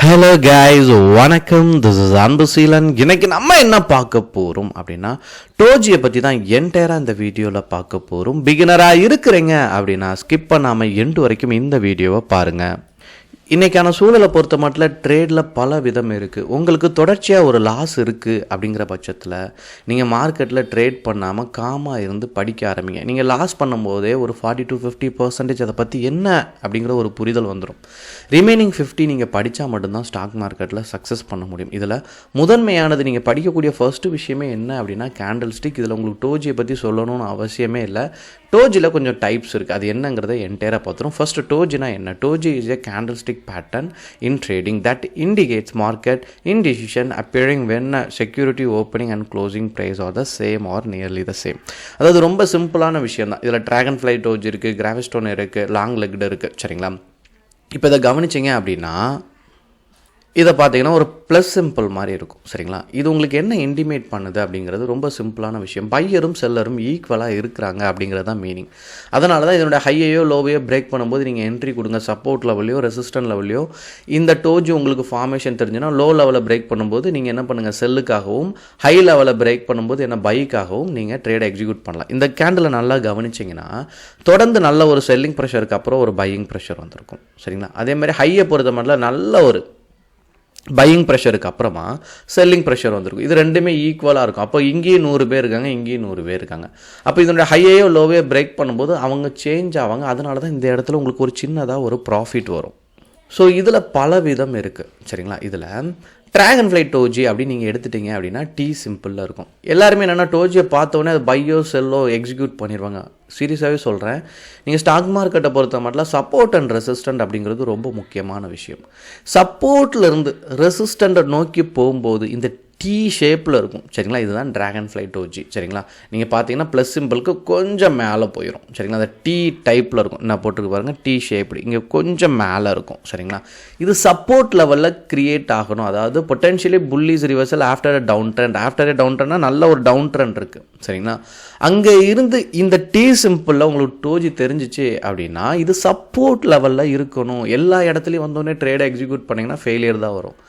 Hello guys, வணக்கம். This is Anbuseelan. இன்னைக்கு நம்ம என்ன பார்க்க போகிறோம் அப்படின்னா டோஜியை பற்றி தான் என்டையராக இந்த வீடியோவில் பார்க்க போகிறோம். பிகினராக இருக்கிறீங்க அப்படின்னா ஸ்கிப் பண்ணாமல் எண்டு வரைக்கும் இந்த வீடியோவை பாருங்கள். இன்றைக்கான சூழலை பொறுத்த மட்டும் ட்ரேடில் பல விதம் இருக்குது. உங்களுக்கு தொடர்ச்சியாக ஒரு லாஸ் இருக்குது அப்படிங்கிற பட்சத்தில் நீங்கள் மார்க்கெட்டில் ட்ரேட் பண்ணாமல் காமாக இருந்து படிக்க ஆரம்பிங்க. நீங்கள் லாஸ் பண்ணும்போதே ஒரு 40-50% அதை பற்றி என்ன அப்படிங்கிற ஒரு புரிதல் வந்துடும். ரிமைனிங் 50 நீங்கள் படித்தா மட்டும்தான் ஸ்டாக் மார்க்கெட்டில் சக்ஸஸ் பண்ண முடியும். இதில் முதன்மையானது நீங்கள் படிக்கக்கூடிய ஃபர்ஸ்ட்டு விஷயமே என்ன அப்படின்னா கேண்டில் ஸ்டிக். இதில் உங்களுக்கு டோஜியை பற்றி சொல்லணும்னு அவசியமே இல்லை. டோஜியில் கொஞ்சம் டைப்ஸ் இருக்குது. அது என்னங்கிறத என்டையராக பார்த்துரும். ஃபர்ஸ்ட் டோஜினா என்ன? Doji is a candlestick pattern in trading that indicates market indecision appearing when security opening and closing price are the same or nearly the same. அதாவது ரொம்ப சிம்பிளான விஷயம் தான். இதில் ட்ராகன் ஃப்ளை டோஜி இருக்குது, கிராவிஸ்டோன் இருக்குது, லாங் லெக்டு இருக்குது. சரிங்களா? இப்போ இதை கவனிச்சிங்க அப்படின்னா இதை பார்த்தீங்கன்னா ஒரு ப்ளஸ் சிம்பிள் மாதிரி இருக்கும். சரிங்களா? இது உங்களுக்கு என்ன இன்டிமேட் பண்ணுது அப்படிங்கிறது ரொம்ப சிம்பிளான விஷயம். பையரும் செல்லரும் ஈக்குவலாக இருக்கிறாங்க அப்படிங்கிறது தான் மீனிங். அதனால தான் இதனுடைய ஹையையோ லோவையோ பிரேக் பண்ணும்போது நீங்கள் என்ட்ரி கொடுங்க. சப்போர்ட் லெவலையோ ரெசிஸ்டன்ட் லெவலையோ இந்த டோஜி உங்களுக்கு ஃபார்மேஷன் தெரிஞ்சுன்னா லோ லெவலில் பிரேக் பண்ணும்போது நீங்கள் என்ன பண்ணுங்கள், செல்லுக்காகவும், ஹை லெவலில் பிரேக் பண்ணும்போது என்ன பைக்காகவும் நீங்கள் ட்ரேடை எக்ஸிக்யூட் பண்ணலாம். இந்த கேண்டில் நல்லா கவனிச்சிங்கன்னா தொடர்ந்து நல்ல ஒரு செல்லிங் ப்ரெஷருக்கு அப்புறம் ஒரு பையிங் ப்ரெஷர் வந்திருக்கும். சரிங்களா? அதேமாதிரி ஹையை பொறுத்த மட்டும் நல்ல ஒரு பையிங் ப்ரெஷருக்கு அப்புறமா செல்லிங் ப்ரெஷர் வந்திருக்கும். இது ரெண்டுமே ஈக்குவலாக இருக்கும். அப்போ இங்கேயும் 100 பேர் இருக்காங்க, இங்கேயும் 100 பேர் இருக்காங்க. அப்போ இதனுடைய ஹையையோ லோவையோ பிரேக் பண்ணும்போது அவங்க சேஞ்ச் ஆவாங்க. அதனால தான் இந்த இடத்துல உங்களுக்கு ஒரு சின்னதாக ஒரு ப்ராஃபிட் வரும். ஸோ இதில் பல விதம் இருக்குது. சரிங்களா? இதில் ட்ராகன் ஃப்ளை டோஜி அப்படின்னு நீங்கள் எடுத்துட்டீங்க அப்படின்னா டீ சிம்பிளில் இருக்கும். எல்லாருமே என்னென்னா டோஜியை பார்த்தோன்னே அது பையோ செல்லோ எக்ஸிக்யூட் பண்ணிடுவாங்க. சீரியஸாகவே சொல்கிறேன். நீங்கள் ஸ்டாக் மார்க்கெட்டை பொறுத்த மட்டும் சப்போர்ட் அண்ட் ரெசிஸ்டன்ட் அப்படிங்கிறது ரொம்ப முக்கியமான விஷயம். சப்போர்ட்லேருந்து ரெசிஸ்டண்ட்டை நோக்கி போகும்போது இந்த டீ ஷேப்பில் இருக்கும். சரிங்களா? இதுதான் ட்ராகன் ஃப்ளை டோஜி. சரிங்களா? நீங்கள் பார்த்தீங்கன்னா ப்ளஸ் சிம்பிளுக்கு கொஞ்சம் மேலே போயிடும். சரிங்களா? அந்த டீ டைப்பில் இருக்கும். நான் போட்டுருக்கு பாருங்கள், டீ ஷேப்டு இங்கே கொஞ்சம் மேலே இருக்கும். சரிங்களா? இது சப்போர்ட் லெவலில் க்ரியேட் ஆகணும். அதாவது potentially bullish reversal after a down trend. After a down ட்ரெண்ட்னா நல்ல ஒரு டவுன் ட்ரெண்ட் இருக்குது. சரிங்களா? அங்கே இருந்து இந்த டீ சிம்பிளில் உங்களுக்கு டோஜி தெரிஞ்சிச்சு அப்படின்னா இது சப்போர்ட் லெவலில் இருக்கணும். எல்லா இடத்துலையும் வந்தோடனே ட்ரேடை எக்ஸிக்யூட் பண்ணிங்கன்னா ஃபெயிலியர் தான் வரும்.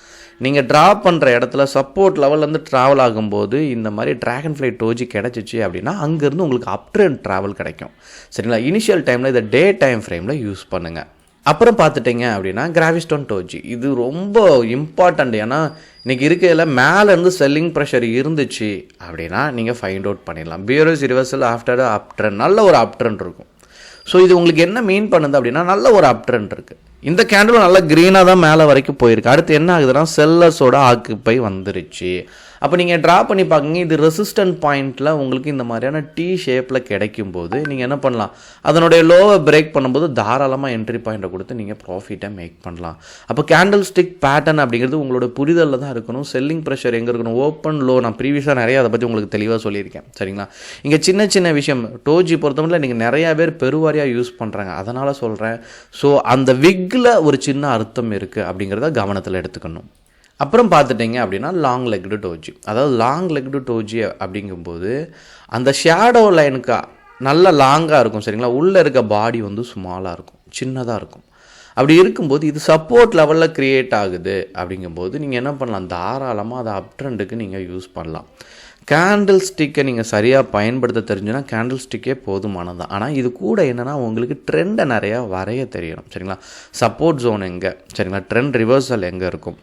நீங்கள் ட்ரா பண்ணுற இடத்துல சப்போர்ட் லெவல்லேருந்து ட்ராவல் ஆகும்போது இந்த மாதிரி ட்ராகன் ஃப்ளை டோஜி கிடச்சிச்சு அப்படின்னா அங்கேருந்து உங்களுக்கு அப் ட்ரெண்ட் ட்ராவல் கிடைக்கும். சரிங்களா? இனிஷியல் டைமில் இதை டே டைம் ஃப்ரேமில் யூஸ் பண்ணுங்கள். அப்புறம் பார்த்துட்டிங்க அப்படின்னா கிராவிஸ்டோன் டோஜி. இது ரொம்ப இம்பார்ட்டண்ட். ஏன்னா இன்றைக்கி இருக்கையில் மேலேருந்து செல்லிங் ப்ரெஷர் இருந்துச்சு அப்படின்னா நீங்கள் ஃபைண்ட் அவுட் பண்ணிடலாம். Bears reversal after uptrend நல்ல ஒரு அப் ட்ரெண்ட் இருக்கும். ஸோ இது உங்களுக்கு என்ன மீன் பண்ணுது அப்படின்னா நல்ல ஒரு அப் ட்ரெண்ட் இருக்குது. இந்த கேண்டிலும் நல்லா க்ரீனாக தான் மேலே வரைக்கும் போயிருக்கு. அடுத்து என்ன ஆகுதுன்னா செல்லர்ஸோட ஆக்குப்பை வந்துருச்சு. அப்போ நீங்கள் ட்ரா பண்ணி பார்க்குங்க. இது ரெசிஸ்டன்ட் பாயிண்டில் உங்களுக்கு இந்த மாதிரியான டீ ஷேப்பில் கிடைக்கும் போது நீங்கள் என்ன பண்ணலாம், அதனுடைய லோவை பிரேக் பண்ணும்போது தாராளமாக என்ட்ரி பாயிண்ட்டை கொடுத்து நீங்கள் ப்ராஃபிட்டை மேக் பண்ணலாம். அப்போ கேண்டில் ஸ்டிக் பேட்டர்ன் அப்படிங்கிறது உங்களோட புரிதலில் தான் இருக்கணும். செல்லிங் ப்ரெஷர் எங்கே இருக்கணும், ஓப்பன் லோ. நான் ப்ரீவியஸாக நிறைய அதை பற்றி உங்களுக்கு தெளிவாக சொல்லியிருக்கேன். சரிங்களா? இங்கே சின்ன சின்ன விஷயம் டோஜி பொறுத்தவரை நீங்கள் நிறையா பேர் பெருவாரியாக யூஸ் பண்ணுறாங்க. அதனால் சொல்கிறேன். ஸோ அந்த விக்கில் ஒரு சின்ன அர்த்தம் இருக்குது அப்படிங்கிறத கவனத்தில் எடுத்துக்கணும். அப்புறம் பார்த்துட்டிங்க அப்படின்னா லாங் லெக்டு டோஜி. அதாவது லாங் லெக்டு டோஜி அப்படிங்கும்போது அந்த ஷேடோ லைனுக்கு நல்ல லாங்காக இருக்கும். சரிங்களா? உள்ளே இருக்க பாடி வந்து ஸ்மாலாக இருக்கும், சின்னதாக இருக்கும். அப்படி இருக்கும்போது இது சப்போர்ட் லெவலில் க்ரியேட் ஆகுது அப்படிங்கும்போது நீங்கள் என்ன பண்ணலாம், தாராளமாக அதை அப் ட்ரெண்டுக்கு நீங்கள் யூஸ் பண்ணலாம். கேண்டில் ஸ்டிக்கை நீங்கள் சரியாக பயன்படுத்த தெரிஞ்சுன்னா கேண்டில் ஸ்டிக்கே போதுமானது தான். ஆனால் இது கூட என்னென்னா உங்களுக்கு ட்ரெண்டை நிறையா வரைய தெரியணும். சரிங்களா? சப்போர்ட் ஜோன் எங்கே, சரிங்களா, ட்ரெண்ட் ரிவர்சல் எங்கே இருக்கும்,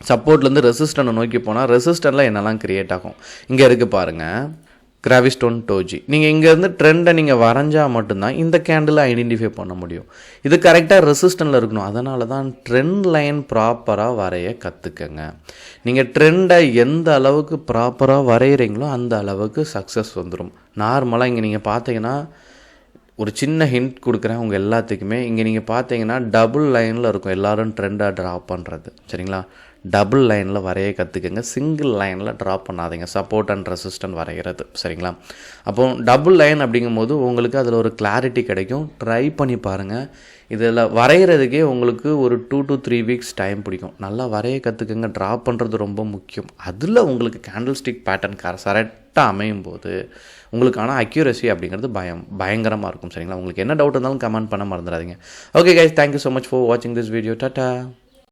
சப்போர்ட்லேருந்து ரெசிஸ்டன்ட்டை நோக்கி போனால் ரெசிஸ்டன்ட்டில் என்னெல்லாம் க்ரியேட் ஆகும். இங்கே இருக்குது பாருங்கள் கிராவிஸ்டோன் டோஜி. நீங்கள் இங்கேருந்து ட்ரெண்டை நீங்கள் வரைஞ்சால் மட்டும்தான் இந்த கேண்டிலை ஐடென்டிஃபை பண்ண முடியும். இது கரெக்டாக ரெசிஸ்டன்ட்டில் இருக்கணும். அதனால தான் ட்ரெண்ட் லைன் ப்ராப்பராக வரைய கற்றுக்கங்க. நீங்கள் ட்ரெண்டை எந்த அளவுக்கு ப்ராப்பராக வரைகிறீங்களோ அந்த அளவுக்கு சக்ஸஸ் வந்துடும். நார்மலாக இங்கே நீங்கள் பார்த்தீங்கன்னா ஒரு சின்ன ஹிண்ட் கொடுக்குறேன் உங்கள் எல்லாத்துக்குமே. இங்கே நீங்கள் பார்த்தீங்கன்னா டபுள் லைனில் இருக்கும் எல்லோரும் ட்ரெண்டாக ட்ரா பண்ணுறது. சரிங்களா? டபுள் லைனில் வரைய கற்றுக்குங்க. சிங்கிள் லைனில் ட்ரா பண்ணாதீங்க சப்போர்ட் அண்ட் ரெசிஸ்டன்ட் வரைகிறது. சரிங்களா? அப்போ டபுள் லைன் அப்படிங்கும்போது உங்களுக்கு அதில் ஒரு கிளாரிட்டி கிடைக்கும். ட்ரை பண்ணி பாருங்கள். இதில் வரைகிறதுக்கே உங்களுக்கு ஒரு 2 to 3 வீக்ஸ் டைம் பிடிக்கும். நல்லா வரைய கற்றுக்குங்க. ட்ரா பண்ணுறது ரொம்ப முக்கியம். அதில் உங்களுக்கு கேண்டில் ஸ்டிக் பேட்டர்ன் கரெக்டாக அமையும் போது உங்களுக்கான அக்யூரசி அப்படிங்கிறது பயங்கரமாக இருக்கும். சரிங்களா? உங்களுக்கு என்ன டவுட் இருந்தாலும் கமெண்ட் பண்ண மறந்துடாதீங்க. Okay guys, thank you so much for வாட்சிங் திஸ் வீடியோ. டாட்டா.